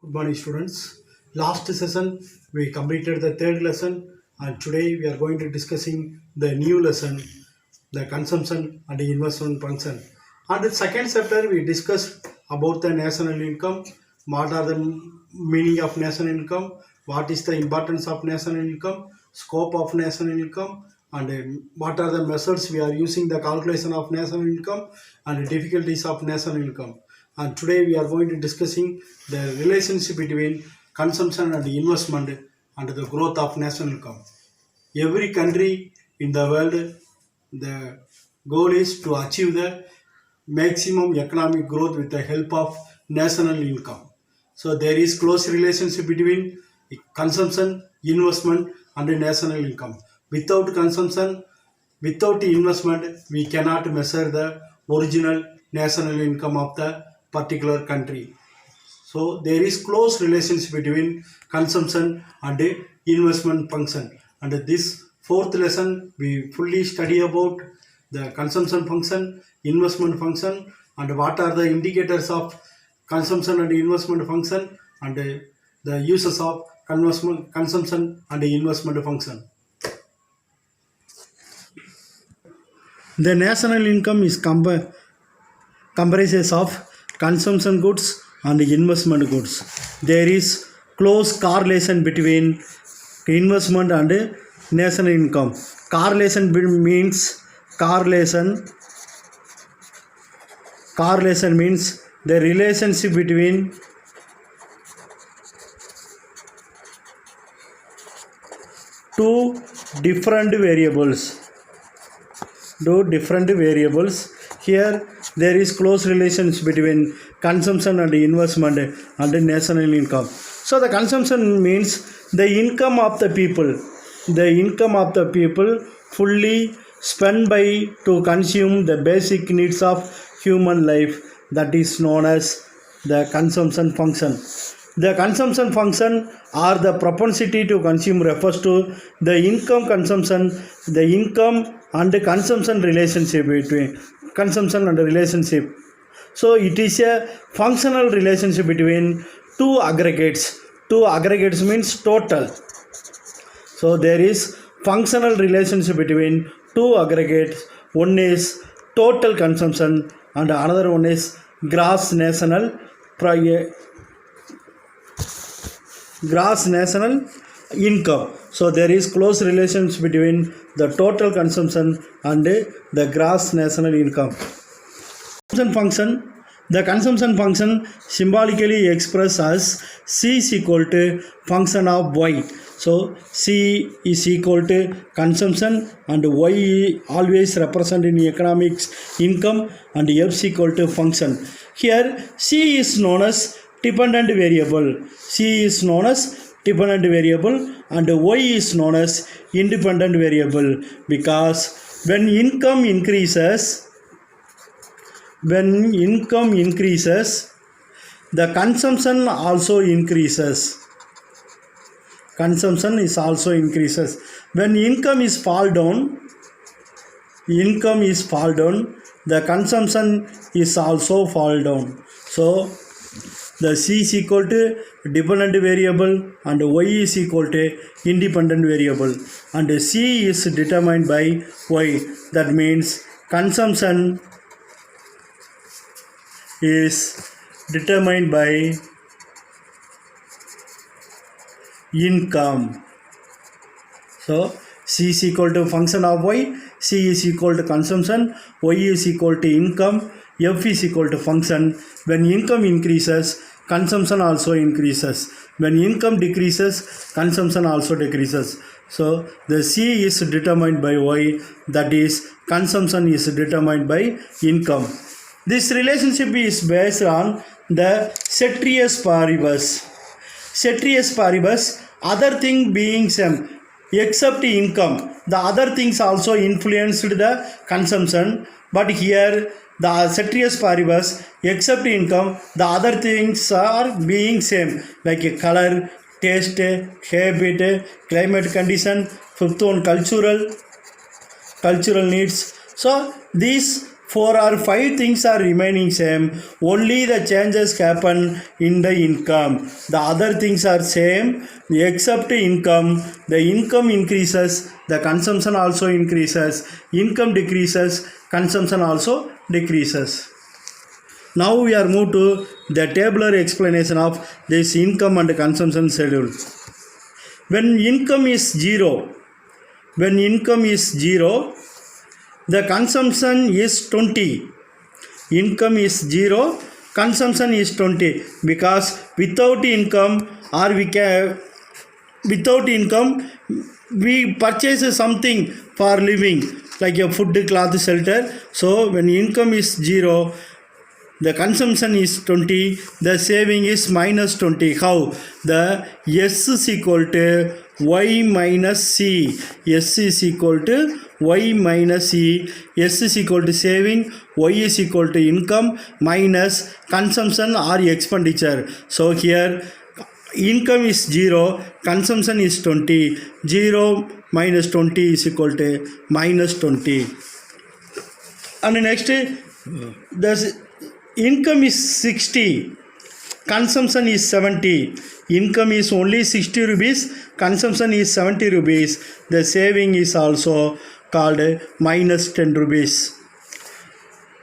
Good morning, students. Last session we completed the third lesson, and today we are going to discussing the new lesson, the consumption and the investment function. And the second chapter we discussed about the national income, what are the meaning of national income, what is the importance of national income, scope of national income, and what are the methods we are using the calculation of national income and the difficulties of national income. And today we are going to discussing the relationship between consumption and investment and the growth of national income. Every country in the world, the goal is to achieve the maximum economic growth with the help of national income. So there is close relationship between consumption, investment and the national income. Without consumption, without investment, we cannot measure the original national income of the particular country. So there is close relationship between consumption and investment function. And this fourth lesson we fully study about the consumption function, investment function, and what are the indicators of consumption and investment function, and the uses of consumption and investment function. The national income is comprises of consumption goods and investment goods. There is close correlation between investment and national income. Correlation means the relationship between two different variables. Here there is close relations between consumption and investment and national income. So the consumption means the income of the people. The income of the people fully spent by to consume the basic needs of human life, that is known as the consumption function. The consumption function or the propensity to consume refers to the income and the consumption relationship between consumption and relationship. So it is a functional relationship between two aggregates. Two aggregates means total. So there is functional relationship between two aggregates. One is total consumption and another one is gross national income. So there is close relations between the total consumption and the gross national income. The consumption function symbolically expressed as C is equal to function of Y. So C is equal to consumption and Y always represent in economics income, and F is equal to function. Here C is known as dependent variable. And Y is known as independent variable, because when income increases, the consumption also increases. When income is fall down, the consumption is also fall down. So the C is equal to dependent variable and Y is equal to independent variable, and C is determined by Y. That means consumption is determined by income. So C is equal to function of Y, C is equal to consumption, Y is equal to income, F is equal to function. When income increases, consumption also increases. When income decreases, consumption also decreases. So the C is determined by Y, that is consumption is determined by income. This relationship is based on the ceteris paribus, other thing being same except income. The other things also influenced the consumption, but here the ceteris paribus except income, the other things are being same, like color, taste, habit, climate condition, fifth one cultural needs. So these 4 or 5 things are remaining same, only the changes happen in the income. The other things are same except income. The income increases, the consumption also increases. Income decreases, consumption also decreases. Now we are moved to the tabular explanation of this income and consumption schedule. When income is zero, the consumption is 20. Income is 0, consumption is 20, because without income we purchase something for living like a food, cloth, shelter. So when income is 0, the consumption is 20, the saving is minus 20. How? The S is equal to Y minus C. S is equal to Y minus C. S is equal to saving, Y is equal to income minus consumption or expenditure. So here income is 0, consumption is 20. 0 minus 20 is equal to minus 20. And next, the income is 60, consumption is 70. Income is only 60 rupees, consumption is 70 rupees. The saving is also called minus 10 rupees.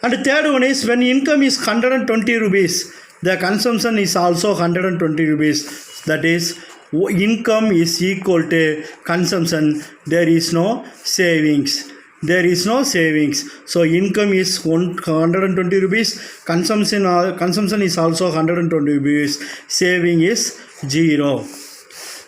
And the third one is when income is 120 rupees, the consumption is also 120 rupees. That is, income is equal to consumption. There is no savings. So income is 120 rupees, consumption is also 120 rupees, saving is 0.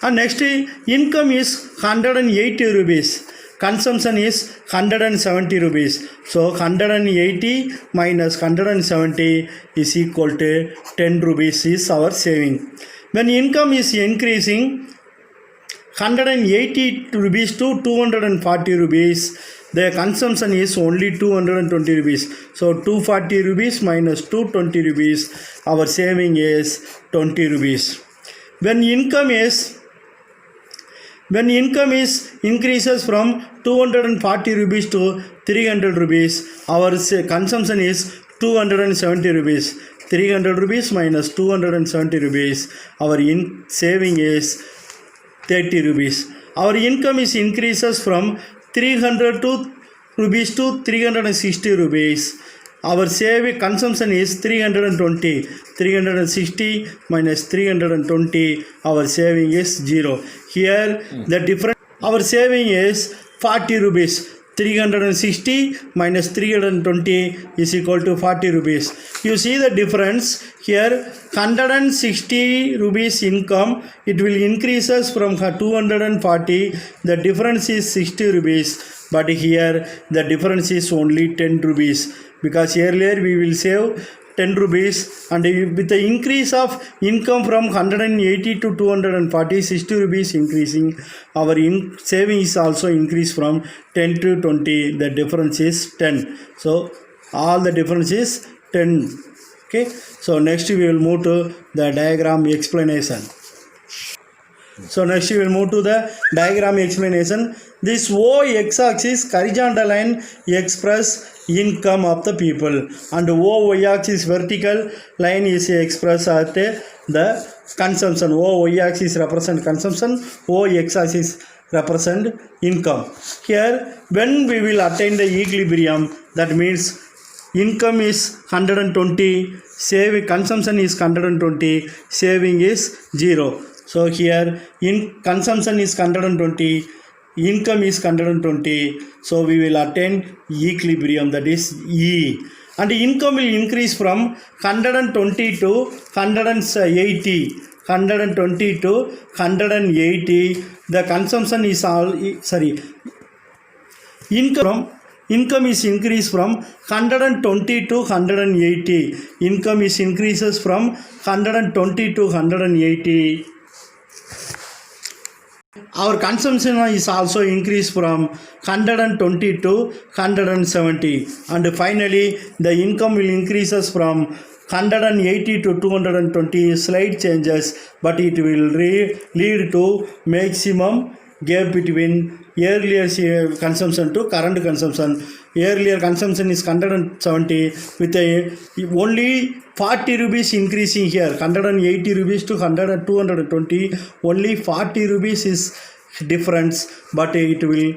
And next, income is 180 rupees, consumption is 170 rupees. So 180 minus 170 is equal to 10 rupees is our saving. When income is increasing 180 rupees to 240 rupees, the consumption is only 220 rupees. So 240 rupees minus 220 rupees, our saving is 20 rupees. When income is increases from 240 rupees to 300 rupees, our consumption is 270 rupees. 300 rupees minus 270 rupees, our saving is 30 rupees. Our income is increases from 300 rupees to 360 rupees. Our consumption is 320. 360 minus 320, our saving is 0. Here the difference, our saving is 40 rupees. 360 minus 320 is equal to 40 rupees. You see the difference here. 160 rupees income, it will increases from 240. The difference is 60 rupees. But here the difference is only 10 rupees. Because earlier we will save 10 rupees, and with the increase of income from 180 to 240, 60 rupees increasing, our saving is also increased from 10 to 20. The difference is 10. So all the difference is 10. Okay. So next we will move to the diagram explanation. This O x-axis horizontal line express income of the people, and O y-axis vertical line is expressed at the consumption. O y-axis represent consumption, O x-axis represent income. Here, when we will attain the equilibrium, that means income is 120, consumption is 120, saving is 0. So here consumption is 120, income is 120, so we will attain equilibrium, that is E. And income will increase from 120 to 180. 120 to 180. The consumption is income is increased from 120 to 180. Income is increases from 120 to 180. Our consumption is also increased from 120 to 170. And finally, the income will increases from 180 to 220, slight changes, but it will lead to maximum gap between earlier consumption to current consumption. Earlier consumption is 170 with a only 40 rupees increasing here, 180 rupees to 220, only 40 rupees is difference, but it will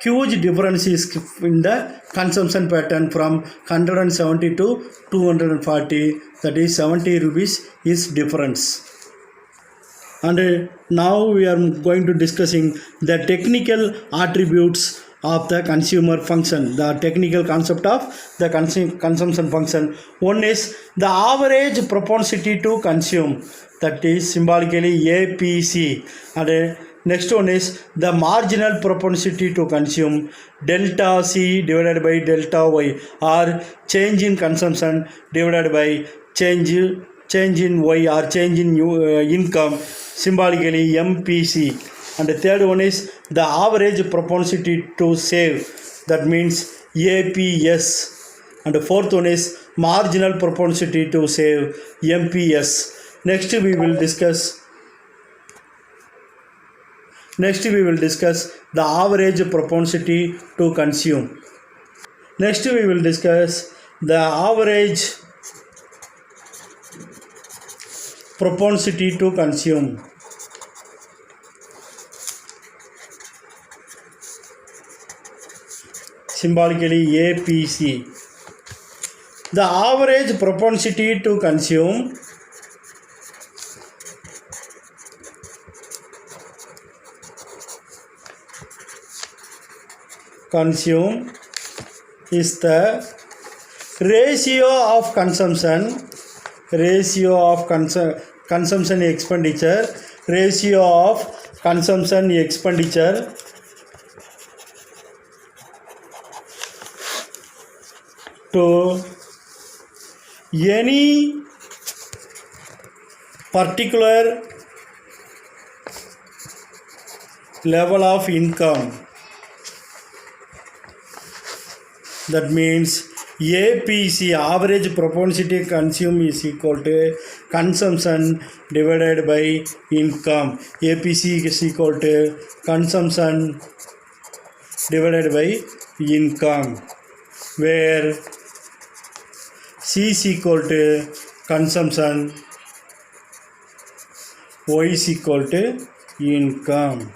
huge difference is in the consumption pattern from 170 to 240, that is 70 rupees is difference. And now we are going to discussing the technical attributes of the consumer function, the technical concept of the consumption function. One is the average propensity to consume, that is symbolically APC, and next one is the marginal propensity to consume, delta C divided by delta Y, or change in consumption divided by change in Y or change in income, symbolically MPC. And the third one is the average propensity to save, that means APS. And the fourth one is marginal propensity to save, MPS. Next we will discuss the average propensity to consume. Next we will discuss the average propensity to consume. Symbolically APC. The average propensity to consume is the ratio of consumption expenditure to any particular level of income. That means APC, average propensity to consume, is equal to consumption divided by income. APC is equal to consumption divided by income, where C is equal to consumption, Y is equal to income.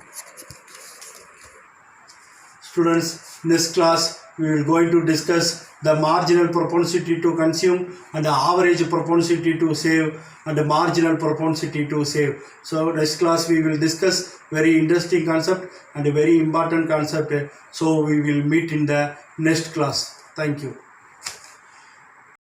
Students, next class we will going to discuss the marginal propensity to consume and the average propensity to save and the marginal propensity to save. So next class we will discuss very interesting concept and a very important concept. So we will meet in the next class. Thank you.